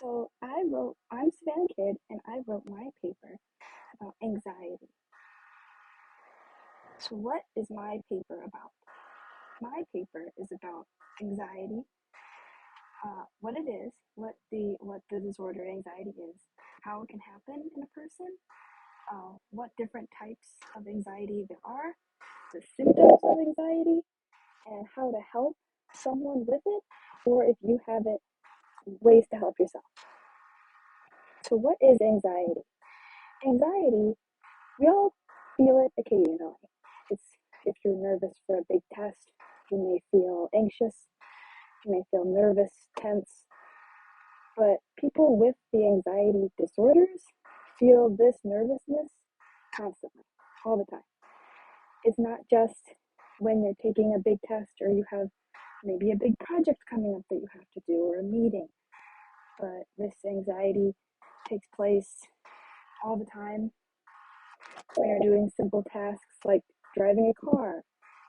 I'm Savannah Kidd, and I wrote my paper about anxiety. So, what is my paper about? My paper is about anxiety, what it is, what the disorder anxiety is, how it can happen in a person, what different types of anxiety there are, the symptoms of anxiety, and how to help someone with it, or if you have it, ways to help yourself. So, what is anxiety? Anxiety, we all feel it occasionally. It's if you're nervous for a big test, you may feel anxious, you may feel nervous, tense. But people with the anxiety disorders feel this nervousness constantly, all the time. It's not just when you're taking a big test or you have maybe a big project coming up that you have to do or a meeting, but this anxiety takes place all the time when you're doing simple tasks like driving a car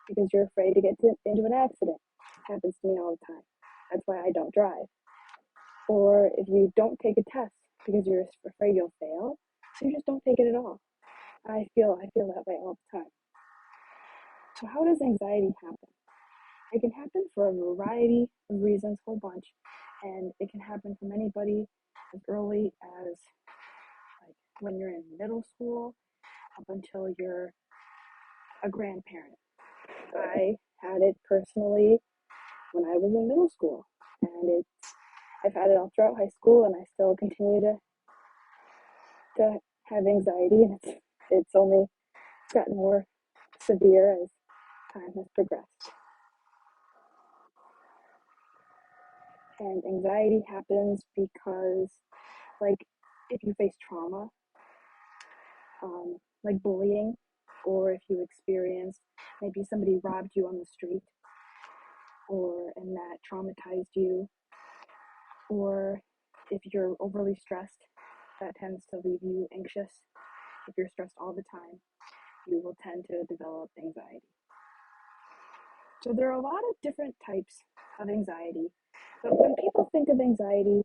because you're afraid to get into an accident. It happens to me all the time. That's why I don't drive. Or if you don't take a test because you're afraid you'll fail, so you just don't take it at all. I feel that way all the time. So how does anxiety happen? It can happen for a variety of reasons, a whole bunch, and it can happen from anybody as early as like when you're in middle school up until you're a grandparent. I had it personally when I was in middle school, and I've had it all throughout high school, and I still continue to have anxiety, and it's only gotten more severe as time has progressed. And anxiety happens because, like, if you face trauma, like bullying, or if you experienced maybe somebody robbed you on the street, and that traumatized you, or if you're overly stressed, that tends to leave you anxious. If you're stressed all the time, you will tend to develop anxiety. So there are a lot of different types of anxiety, but when people think of anxiety,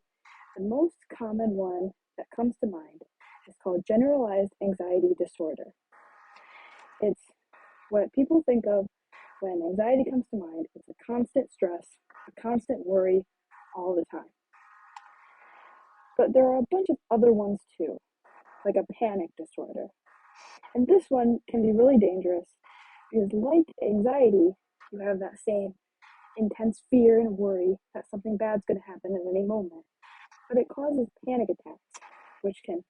the most common one that comes to mind is called generalized anxiety disorder. It's what people think of when anxiety comes to mind. It's a constant stress, a constant worry all the time. But there are a bunch of other ones too, like a panic disorder. And this one can be really dangerous because, like anxiety, you have that same intense fear and worry that something bad's going to happen at any moment. But it causes panic attacks, which can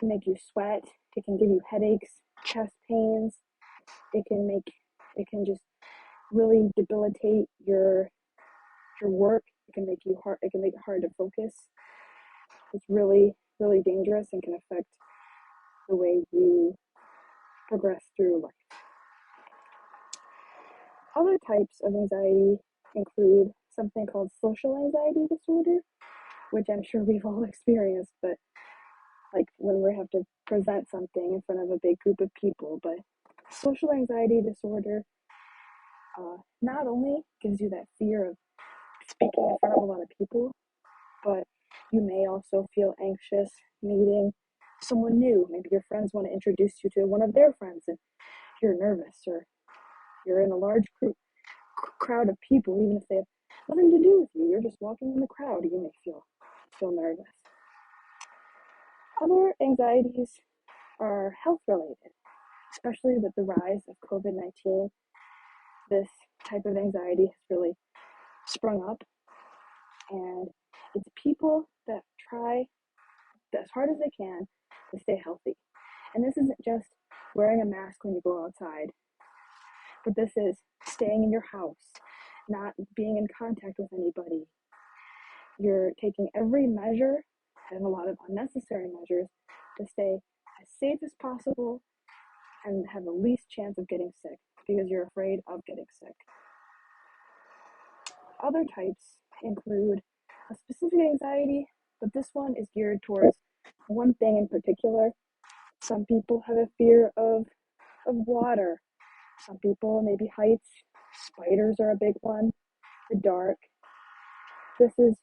make you sweat, it can give you headaches, chest pains, it can just really debilitate your work. It can make it hard to focus. It's really, really dangerous and can affect the way you progress through life. Other types of anxiety include something called social anxiety disorder, which I'm sure we've all experienced, but like when we have to present something in front of a big group of people. But social anxiety disorder not only gives you that fear of speaking in front of a lot of people, but you may also feel anxious meeting someone new. Maybe your friends want to introduce you to one of their friends and you're nervous, or you're in a large crowd of people, even if they have nothing to do with you. You're just walking in the crowd, you may feel nervous. Other anxieties are health related, especially with the rise of COVID-19. This type of anxiety has really sprung up, and it's people that try as hard as they can to stay healthy. And this isn't just wearing a mask when you go outside, but this is staying in your house, not being in contact with anybody. You're taking every measure and a lot of unnecessary measures to stay as safe as possible and have the least chance of getting sick because you're afraid of getting sick. Other types include a specific anxiety, but this one is geared towards one thing in particular. Some people have a fear of water. Some people, maybe heights. Spiders are a big one. The dark. This is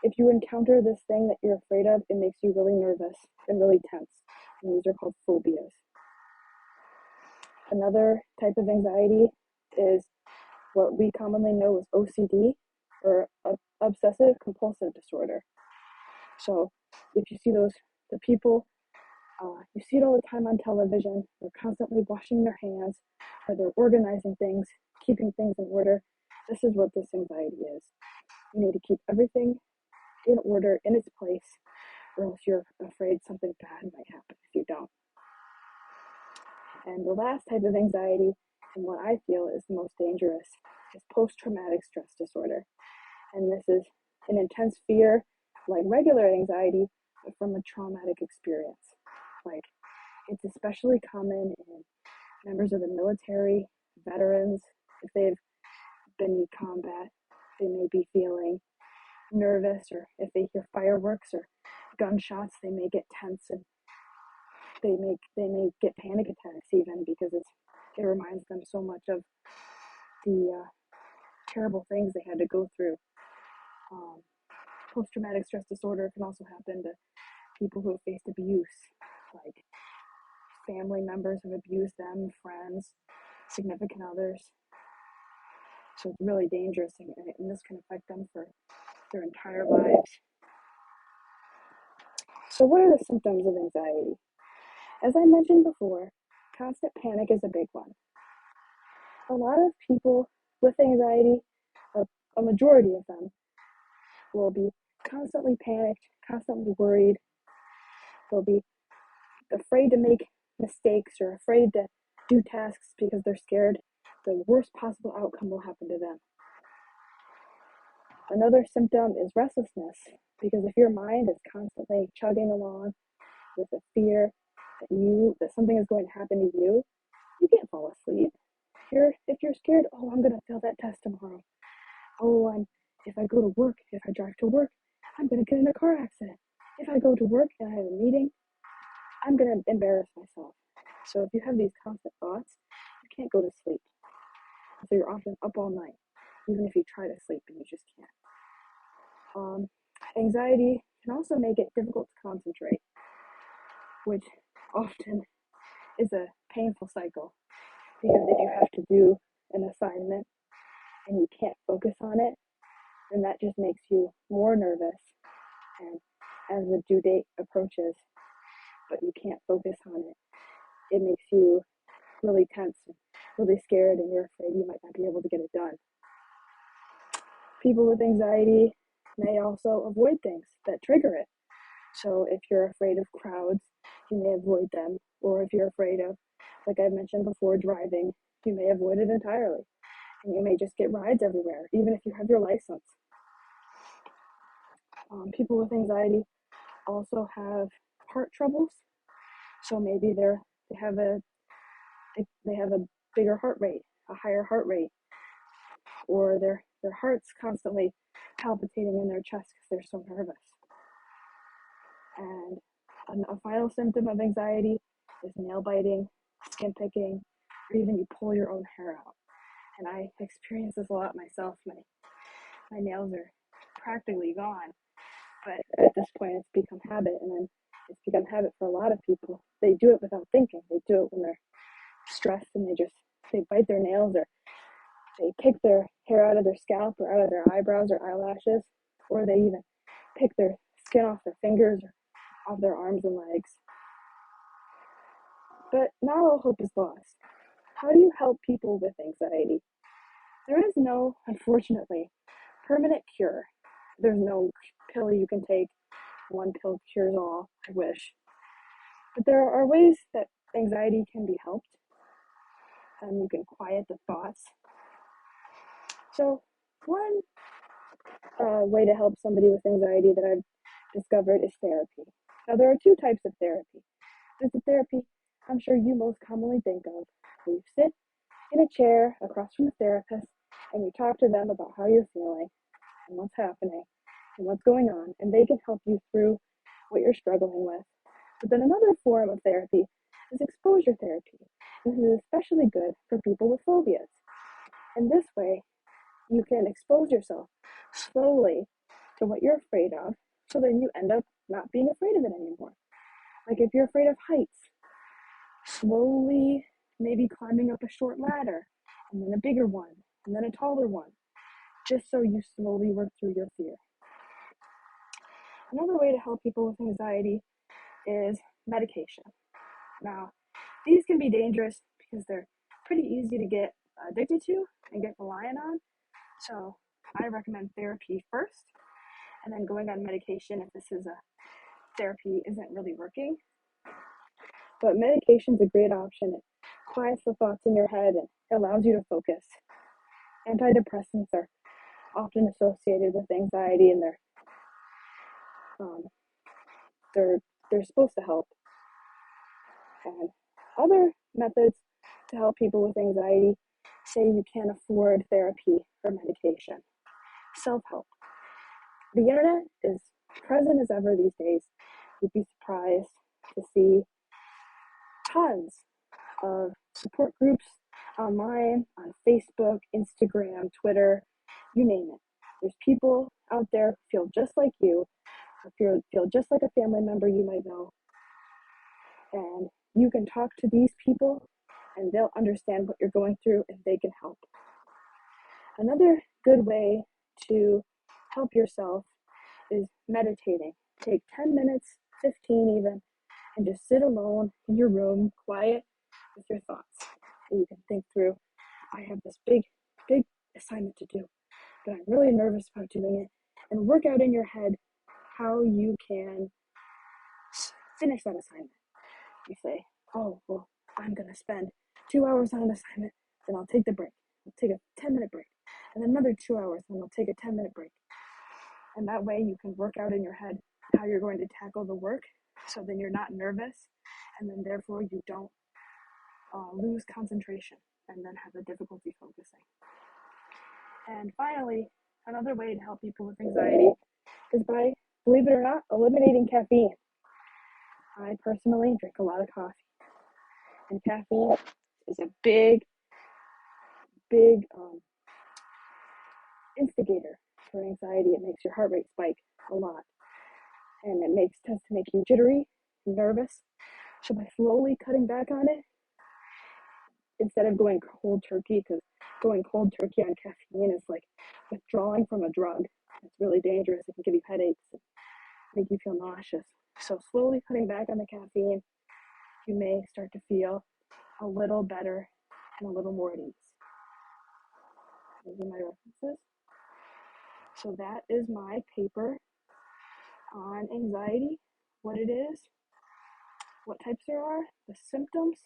if you encounter this thing that you're afraid of, it makes you really nervous and really tense. And these are called phobias. Another type of anxiety is what we commonly know as OCD, or obsessive compulsive disorder. So if you see the people, you see it all the time on television, they're constantly washing their hands, or they're organizing things, keeping things in order. This is what this anxiety is. You need to keep everything in order, in its place, or else you're afraid something bad might happen if you don't. And the last type of anxiety, and what I feel is the most dangerous, is post-traumatic stress disorder. And this is an intense fear, like regular anxiety, but from a traumatic experience. Like, it's especially common in members of the military, veterans. If they've been in combat, they may be feeling nervous, or if they hear fireworks or gunshots, they may get tense, and they may get panic attacks even, because it reminds them so much of the terrible things they had to go through. Post-traumatic stress disorder can also happen to people who have faced abuse, like family members have abused them, friends, significant others. So it's really dangerous, and this can affect them for their entire lives. So what are the symptoms of anxiety? As I mentioned before, constant panic is a big one. A lot of people with anxiety, a majority of them, will be constantly panicked, constantly worried. They'll be afraid to make mistakes or afraid to do tasks because they're scared the worst possible outcome will happen to them. Another symptom is restlessness, because if your mind is constantly chugging along with a fear that something is going to happen to you, you can't fall asleep. If you're scared, oh, I'm going to fail that test tomorrow. Oh, if I go to work, if I drive to work, I'm going to get in a car accident. If I go to work and I have a meeting, I'm going to embarrass myself. So if you have these constant thoughts, you can't go to sleep. So you're often up all night, even if you try to sleep and you just can't. Anxiety can also make it difficult to concentrate, which often is a painful cycle, because if you have to do an assignment and you can't focus on it, then that just makes you more nervous. And as the due date approaches, but you can't focus on it, it makes you really tense and really scared, and you're afraid you might not be able to get it done. People with anxiety may also avoid things that trigger it. So if you're afraid of crowds, you may avoid them. Or if you're afraid of, like I mentioned before, driving, you may avoid it entirely. And you may just get rides everywhere, even if you have your license. People with anxiety also have heart troubles. So maybe they have a bigger heart rate, a higher heart rate, or their heart's constantly palpitating in their chest because they're so nervous. And a final symptom of anxiety is nail biting, skin picking, or even you pull your own hair out. And I experience this a lot myself. My nails are practically gone, but at this point it's become habit, and then it's become habit for a lot of people. They do it without thinking. They do it when they're stressed, and they bite their nails, or they pick their hair out of their scalp or out of their eyebrows or eyelashes, or they even pick their skin off their fingers or off their arms and legs. But not all hope is lost. How do you help people with anxiety? There is no, unfortunately, permanent cure. There's no pill you can take. One pill cures all, I wish. But there are ways that anxiety can be helped. You can quiet the thoughts. So one way to help somebody with anxiety that I've discovered is therapy. Now, there are two types of therapy. There's the therapy I'm sure you most commonly think of, where you sit in a chair across from a therapist and you talk to them about how you're feeling and what's happening and what's going on, and they can help you through what you're struggling with. But then another form of therapy is exposure therapy. This is especially good for people with phobias. And this way, you can expose yourself slowly to what you're afraid of, so then you end up not being afraid of it anymore. Like if you're afraid of heights, slowly maybe climbing up a short ladder, and then a bigger one, and then a taller one, just so you slowly work through your fear. Another way to help people with anxiety is medication. Now, these can be dangerous because they're pretty easy to get addicted to and get reliant on. So I recommend therapy first, and then going on medication if this is a therapy isn't really working. But medication's a great option. It quiets the thoughts in your head and allows you to focus. Antidepressants are often associated with anxiety, and they're supposed to help. And other methods to help people with anxiety, say you can't afford therapy or medication. Self-help. The internet is present as ever these days. You'd be surprised to see tons of support groups online, on Facebook, Instagram, Twitter, you name it. There's people out there who feel just like you, or feel just like a family member you might know. And you can talk to these people and they'll understand what you're going through and they can help. Another good way to help yourself is meditating. Take 10 minutes, 15 even, and just sit alone in your room, quiet, with your thoughts. And you can think through, I have this big assignment to do, but I'm really nervous about doing it. And work out in your head how you can finish that assignment. You say, oh, well, I'm going to spend 2 hours on an assignment, then I'll take the break. I'll take a 10-minute break, and then another 2 hours, and I'll take a 10-minute break. And that way you can work out in your head how you're going to tackle the work, so then you're not nervous, and then therefore you don't lose concentration and then have a difficulty focusing. And finally, another way to help people with anxiety is by, believe it or not, eliminating caffeine. I personally drink a lot of coffee, and caffeine is a big instigator for anxiety. It makes your heart rate spike a lot, and it tends to make you jittery, nervous. So by slowly cutting back on it, instead of going cold turkey, because going cold turkey on caffeine is like withdrawing from a drug. It's really dangerous. It can give you headaches and make you feel nauseous. So slowly cutting back on the caffeine, you may start to feel a little better and a little more at ease. Those are my references. So that is my paper on anxiety, what it is, what types there are, the symptoms,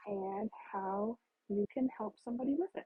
and how you can help somebody with it.